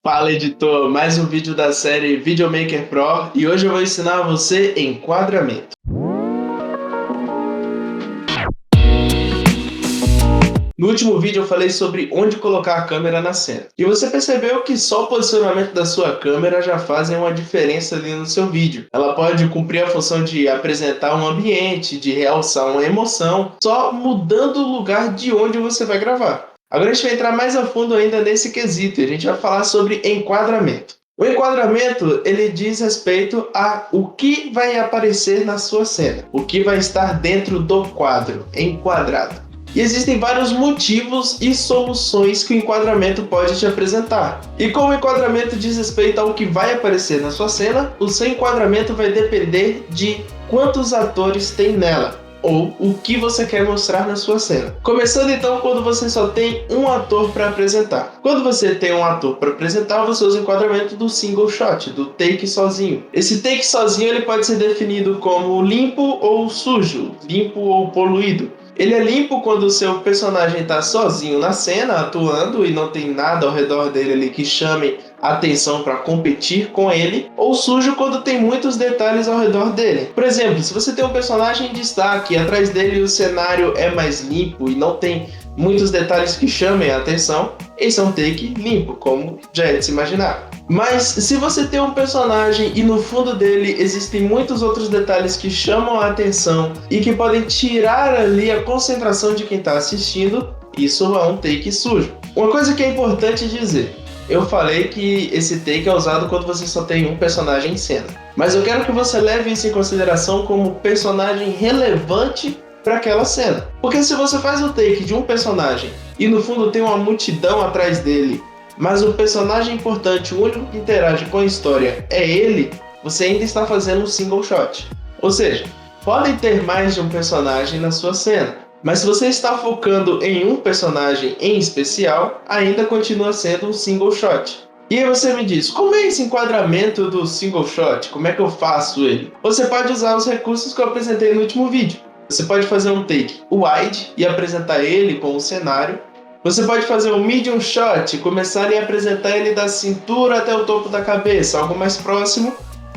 Fala, editor, mais um vídeo da série Videomaker Pro e hoje eu vou ensinar você enquadramento. No último vídeo eu falei sobre onde colocar a câmera na cena e você percebeu que só o posicionamento da sua câmera já fazem uma diferença ali no seu vídeo. Ela pode cumprir a função de apresentar um ambiente, de realçar uma emoção, só mudando o lugar de onde você vai gravar. Agora a gente vai entrar mais a fundo ainda nesse quesito e a gente vai falar sobre enquadramento. O enquadramento, ele diz respeito a o que vai aparecer na sua cena, o que vai estar dentro do quadro, enquadrado. E existem vários motivos e soluções que o enquadramento pode te apresentar. E como o enquadramento diz respeito ao que vai aparecer na sua cena, o seu enquadramento vai depender de quantos atores tem nela, ou o que você quer mostrar na sua cena. Começando então quando você só tem um ator para apresentar. Quando você tem um ator para apresentar, você usa o enquadramento do single shot, do take sozinho. Esse take sozinho ele pode ser definido como limpo ou sujo, limpo ou poluído. Ele é limpo quando o seu personagem está sozinho na cena, atuando, e não tem nada ao redor dele ali que chame atenção para competir com ele, ou sujo quando tem muitos detalhes ao redor dele. Por exemplo, se você tem um personagem em destaque e atrás dele o cenário é mais limpo e não tem muitos detalhes que chamem a atenção, esse é um take limpo, como já é de se imaginar. Mas se você tem um personagem e no fundo dele existem muitos outros detalhes que chamam a atenção e que podem tirar ali a concentração de quem está assistindo, isso é um take sujo. Uma coisa que é importante dizer: eu falei que esse take é usado quando você só tem um personagem em cena, mas eu quero que você leve isso em consideração como personagem relevante para aquela cena. Porque se você faz o take de um personagem e no fundo tem uma multidão atrás dele, mas o personagem importante, o único que interage com a história é ele, você ainda está fazendo um single shot. Ou seja, podem ter mais de um personagem na sua cena, mas se você está focando em um personagem em especial, ainda continua sendo um single shot. E aí você me diz, como é esse enquadramento do single shot? Como é que eu faço ele? Você pode usar os recursos que eu apresentei no último vídeo. Você pode fazer um take wide e apresentar ele com o cenário. Você pode fazer um medium shot, começar a apresentar ele da cintura até o topo da cabeça, algo mais próximo,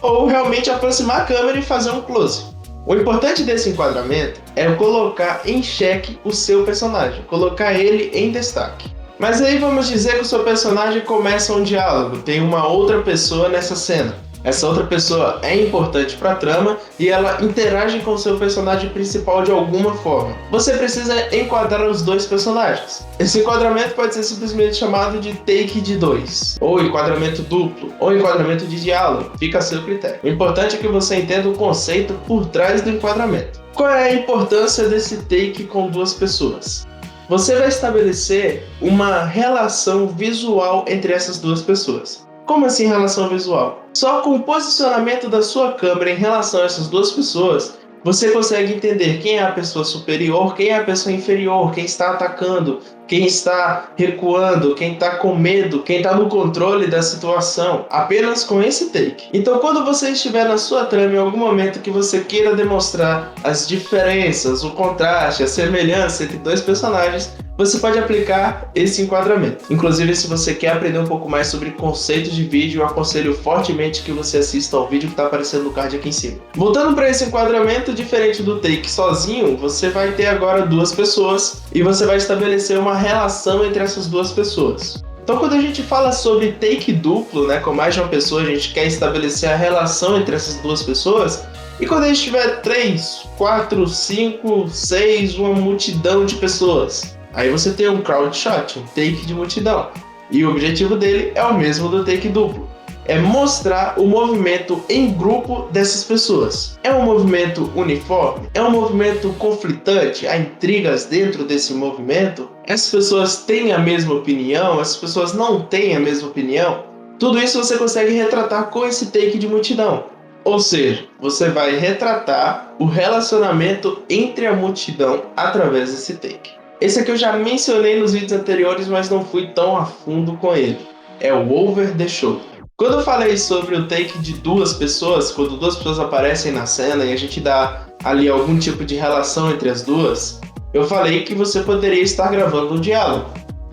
ou realmente aproximar a câmera e fazer um close. O importante desse enquadramento é colocar em xeque o seu personagem, colocar ele em destaque. Mas aí vamos dizer que o seu personagem começa um diálogo, tem uma outra pessoa nessa cena. Essa outra pessoa é importante para a trama e ela interage com o seu personagem principal de alguma forma. Você precisa enquadrar os dois personagens. Esse enquadramento pode ser simplesmente chamado de take de dois, ou enquadramento duplo, ou enquadramento de diálogo, fica a seu critério. O importante é que você entenda o conceito por trás do enquadramento. Qual é a importância desse take com duas pessoas? Você vai estabelecer uma relação visual entre essas duas pessoas. Como assim relação visual? Só com o posicionamento da sua câmera em relação a essas duas pessoas, você consegue entender quem é a pessoa superior, quem é a pessoa inferior, quem está atacando, quem está recuando, quem está com medo, quem está no controle da situação, apenas com esse take. Então, quando você estiver na sua trama em algum momento que você queira demonstrar as diferenças, o contraste, a semelhança entre dois personagens, você pode aplicar esse enquadramento. Inclusive, se você quer aprender um pouco mais sobre conceitos de vídeo, eu aconselho fortemente que você assista ao vídeo que está aparecendo no card aqui em cima. Voltando para esse enquadramento, diferente do take sozinho, você vai ter agora duas pessoas e você vai estabelecer uma relação entre essas duas pessoas. Então, quando a gente fala sobre take duplo, com mais de uma pessoa, a gente quer estabelecer a relação entre essas duas pessoas. E quando a gente tiver 3, 4, 5, 6, uma multidão de pessoas, aí você tem um crowd shot, um take de multidão. E o objetivo dele é o mesmo do take duplo. É mostrar o movimento em grupo dessas pessoas. É um movimento uniforme? É um movimento conflitante? Há intrigas dentro desse movimento? Essas pessoas têm a mesma opinião? Essas pessoas não têm a mesma opinião? Tudo isso você consegue retratar com esse take de multidão. Ou seja, você vai retratar o relacionamento entre a multidão através desse take. Esse aqui eu já mencionei nos vídeos anteriores, mas não fui tão a fundo com ele. É o over the shoulder. Quando eu falei sobre o take de duas pessoas, quando duas pessoas aparecem na cena e a gente dá ali algum tipo de relação entre as duas, eu falei que você poderia estar gravando um diálogo.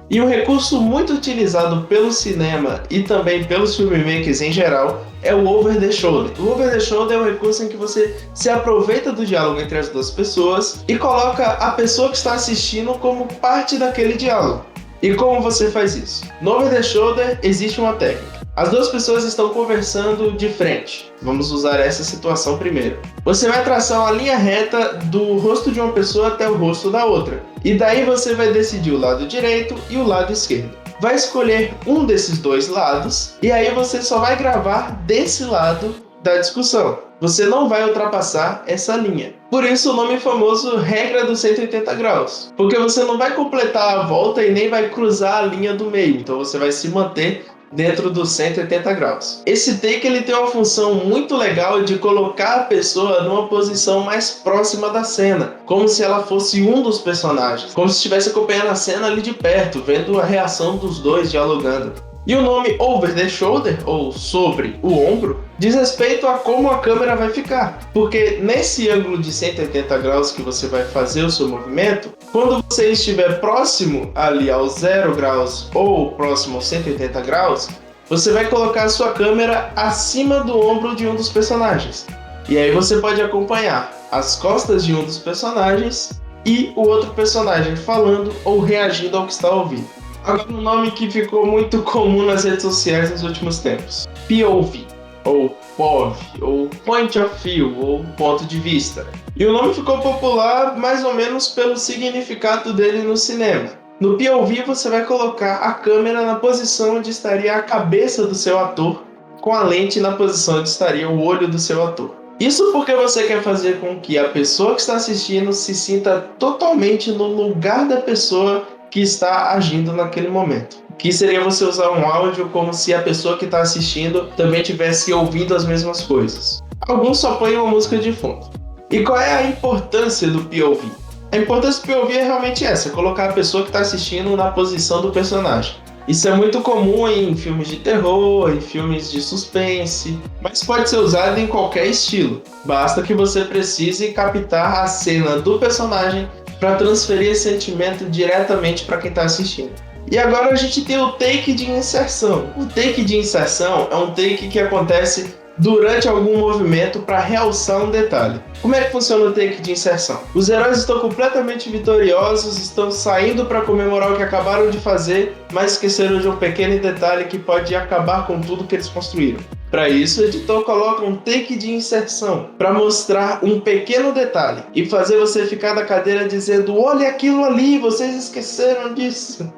E um recurso muito utilizado pelo cinema e também pelos filmmakers em geral é o over the shoulder. O over the shoulder é um recurso em que você se aproveita do diálogo entre as duas pessoas e coloca a pessoa que está assistindo como parte daquele diálogo. E como você faz isso? No over the shoulder existe uma técnica. As duas pessoas estão conversando de frente. Vamos usar essa situação primeiro. Você vai traçar uma linha reta do rosto de uma pessoa até o rosto da outra. E daí você vai decidir o lado direito e o lado esquerdo. Vai escolher um desses dois lados e aí você só vai gravar desse lado da discussão. Você não vai ultrapassar essa linha. Por isso o nome famoso regra dos 180 graus. Porque você não vai completar a volta e nem vai cruzar a linha do meio. Então você vai se manter dentro dos 180 graus. Esse take ele tem uma função muito legal de colocar a pessoa numa posição mais próxima da cena, como se ela fosse um dos personagens, como se estivesse acompanhando a cena ali de perto, vendo a reação dos dois dialogando. E o nome over the shoulder, ou sobre o ombro, diz respeito a como a câmera vai ficar. Porque nesse ângulo de 180 graus que você vai fazer o seu movimento, quando você estiver próximo ali aos 0 graus ou próximo aos 180 graus, você vai colocar a sua câmera acima do ombro de um dos personagens. E aí você pode acompanhar as costas de um dos personagens e o outro personagem falando ou reagindo ao que está ouvindo. Agora um nome que ficou muito comum nas redes sociais nos últimos tempos. POV, ou POV, ou Point of View, ou Ponto de Vista. E o nome ficou popular mais ou menos pelo significado dele no cinema. No POV você vai colocar a câmera na posição onde estaria a cabeça do seu ator, com a lente na posição onde estaria o olho do seu ator. Isso porque você quer fazer com que a pessoa que está assistindo se sinta totalmente no lugar da pessoa que está agindo naquele momento. Que seria você usar um áudio como se a pessoa que está assistindo também estivesse ouvindo as mesmas coisas. Alguns só põem uma música de fundo. E qual é a importância do POV? A importância do POV é realmente essa, colocar a pessoa que está assistindo na posição do personagem. Isso é muito comum em filmes de terror, em filmes de suspense, mas pode ser usado em qualquer estilo. Basta que você precise captar a cena do personagem para transferir esse sentimento diretamente para quem está assistindo. E agora a gente tem o take de inserção. O take de inserção é um take que acontece durante algum movimento para realçar um detalhe. Como é que funciona o take de inserção? Os heróis estão completamente vitoriosos, estão saindo para comemorar o que acabaram de fazer, mas esqueceram de um pequeno detalhe que pode acabar com tudo que eles construíram. Para isso, o editor coloca um take de inserção para mostrar um pequeno detalhe e fazer você ficar da cadeira dizendo: olha aquilo ali, vocês esqueceram disso.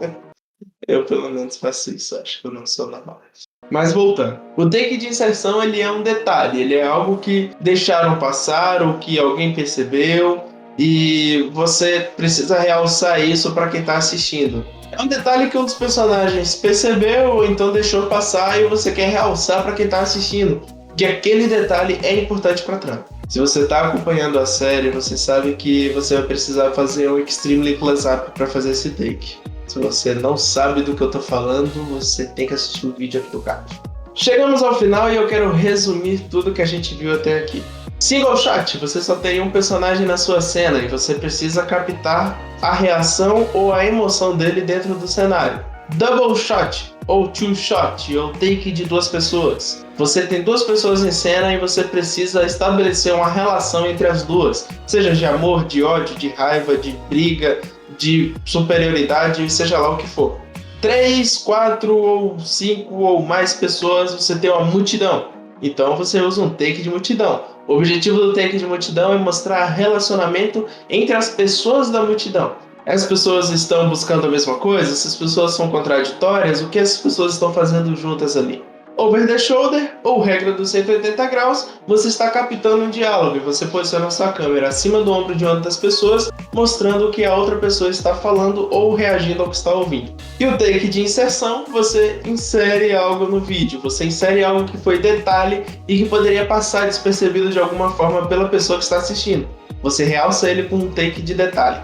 Eu pelo menos faço isso, acho que eu não sou normal. Mas voltando, o take de inserção ele é um detalhe, ele é algo que deixaram passar ou que alguém percebeu e você precisa realçar isso para quem está assistindo. É um detalhe que um dos personagens percebeu ou então deixou passar e você quer realçar para quem está assistindo, que aquele detalhe é importante para a trama. Se você está acompanhando a série, você sabe que você vai precisar fazer um Extremely Close-Up para fazer esse take. Se você não sabe do que eu tô falando, você tem que assistir o vídeo aqui do card. Chegamos ao final e eu quero resumir tudo que a gente viu até aqui. Single shot, você só tem um personagem na sua cena e você precisa captar a reação ou a emoção dele dentro do cenário. Double shot, ou two shot, ou take de duas pessoas. Você tem duas pessoas em cena e você precisa estabelecer uma relação entre as duas, seja de amor, de ódio, de raiva, de briga, de superioridade, seja lá o que for. 3, 4 ou 5 ou mais pessoas, você tem uma multidão. Então você usa um take de multidão. O objetivo do take de multidão é mostrar relacionamento entre as pessoas da multidão. As pessoas estão buscando a mesma coisa? Essas pessoas são contraditórias? O que essas pessoas estão fazendo juntas ali? Over the shoulder, ou regra dos 180 graus, você está captando um diálogo e você posiciona sua câmera acima do ombro de uma das pessoas, mostrando o que a outra pessoa está falando ou reagindo ao que está ouvindo. E o take de inserção, você insere algo no vídeo, você insere algo que foi detalhe e que poderia passar despercebido de alguma forma pela pessoa que está assistindo. Você realça ele com um take de detalhe,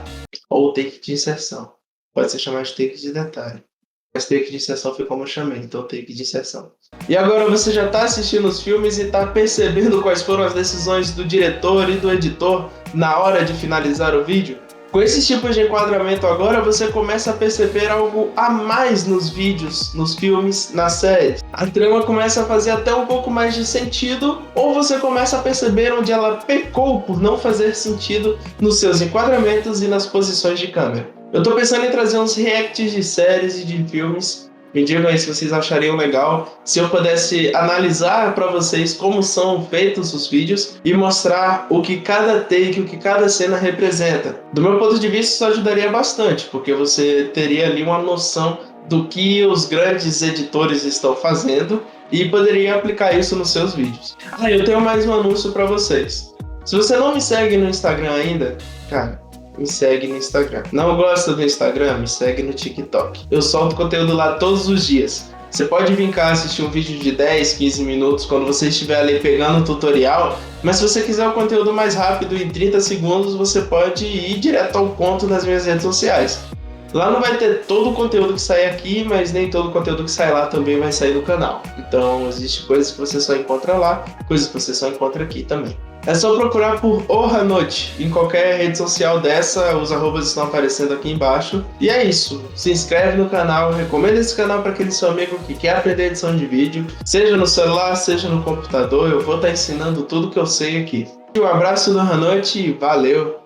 ou take de inserção. Pode ser chamado de take de detalhe. Mas take de inserção foi como eu chamei, então take de inserção. E agora você já está assistindo os filmes e está percebendo quais foram as decisões do diretor e do editor na hora de finalizar o vídeo? Com esses tipos de enquadramento agora, você começa a perceber algo a mais nos vídeos, nos filmes, nas séries. A trama começa a fazer até um pouco mais de sentido, ou você começa a perceber onde ela pecou por não fazer sentido nos seus enquadramentos e nas posições de câmera. Eu tô pensando em trazer uns reacts de séries e de filmes. Me digam aí se vocês achariam legal se eu pudesse analisar para vocês como são feitos os vídeos e mostrar o que cada take, o que cada cena representa. Do meu ponto de vista, isso ajudaria bastante, porque você teria ali uma noção do que os grandes editores estão fazendo e poderia aplicar isso nos seus vídeos. Eu tenho mais um anúncio para vocês. Se você não me segue no Instagram ainda, cara, me segue no Instagram. Não gosta do Instagram? Me segue no TikTok. Eu solto conteúdo lá todos os dias. Você pode vir cá assistir um vídeo de 10, 15 minutos quando você estiver ali pegando o tutorial, mas se você quiser o conteúdo mais rápido, em 30 segundos, você pode ir direto ao ponto nas minhas redes sociais. Lá não vai ter todo o conteúdo que sai aqui, mas nem todo o conteúdo que sai lá também vai sair do canal. Então, existe coisas que você só encontra lá, coisas que você só encontra aqui também. É só procurar por Ohanote em qualquer rede social dessa, os arrobas estão aparecendo aqui embaixo. E é isso, se inscreve no canal, recomenda esse canal para aquele seu amigo que quer aprender edição de vídeo, seja no celular, seja no computador, eu vou estar ensinando tudo que eu sei aqui. Um abraço do Ohanote e valeu!